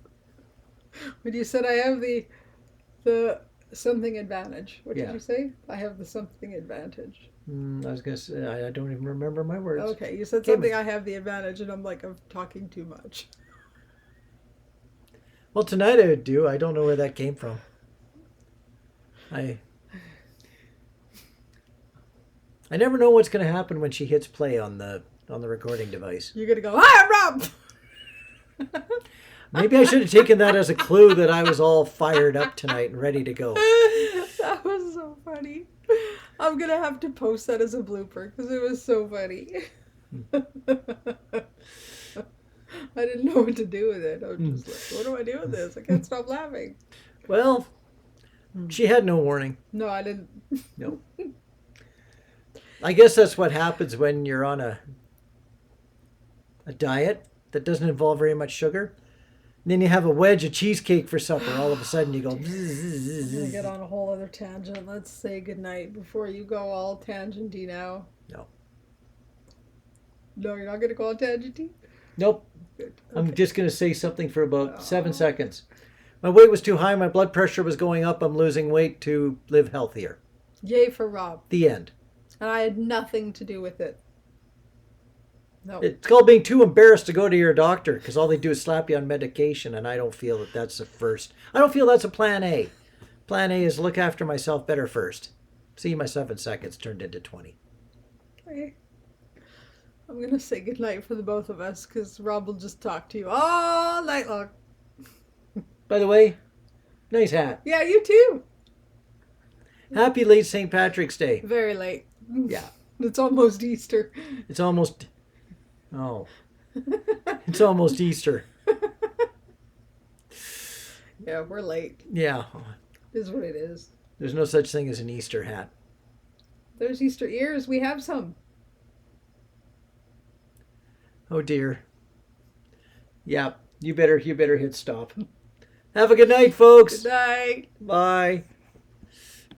When you said I have the something advantage, what did you say? I have the something advantage. I was going to say, I don't even remember my words. Okay, you said something, I have the advantage, and I'm like, I'm talking too much. Well, tonight I would do. I don't know where that came from. I never know what's going to happen when she hits play on the recording device. You're going to go, hi, I'm Rob! Maybe I should have taken that as a clue that I was all fired up tonight and ready to go. That was so funny. I'm going to have to post that as a blooper because it was so funny. I didn't know what to do with it. I was just like, what do I do with this? I can't stop laughing. Well, she had no warning. No, I didn't. No. I guess that's what happens when you're on a diet that doesn't involve very much sugar. And then you have a wedge of cheesecake for supper. All of a sudden you go... I'm going to get on a whole other tangent. Let's say goodnight before you go all tangenty now. No. No, you're not going to go all tangenty? Nope. Good. Okay. I'm just going to say something for about 7 seconds. My weight was too high. My blood pressure was going up. I'm losing weight to live healthier. Yay for Rob. The end. And I had nothing to do with it. No. It's called being too embarrassed to go to your doctor because all they do is slap you on medication, and I don't feel that that's the first. I don't feel that's a plan A. Plan A is look after myself better first. See, my 7 seconds turned into 20. Okay. I'm going to say goodnight for the both of us because Rob will just talk to you all night long. By the way, nice hat. Yeah, you too. Happy late St. Patrick's Day. Very late. Yeah. It's almost Easter. It's almost... Oh. It's almost Easter. Yeah, we're late. Yeah. It is what it is. There's no such thing as an Easter hat. There's Easter ears. We have some. Oh dear. Yeah, you better hit stop. Have a good night, folks. Good night. Bye.